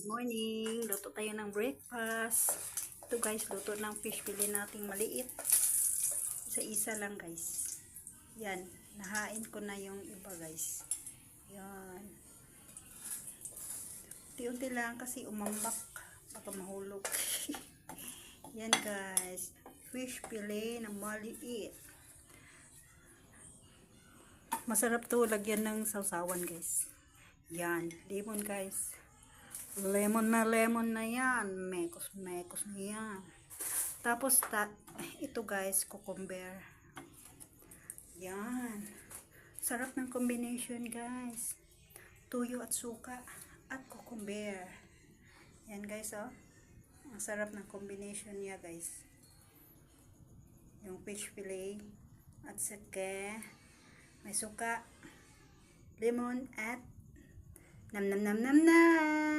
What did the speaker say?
Good morning. Luto tayo ng breakfast. Ito guys, luto ng fish fillet nating maliit. Isa-isa lang guys. Yan. Nahain ko na yung iba guys. Yan. Unti-unti lang kasi umambak. Baka mahulog. Yan guys. Fish fillet na maliit. Masarap to lagyan ng sausawan guys. Yan. Lemon guys. Lemon na yan. Mekos na yan. Tapos, ito guys, cucumber. Yan. Sarap ng combination guys. Tuyo at suka at cucumber. Yan guys, oh. Ang sarap ng combination niya guys. Yung fish fillet at saka may suka, lemon at nam nam nam nam nam.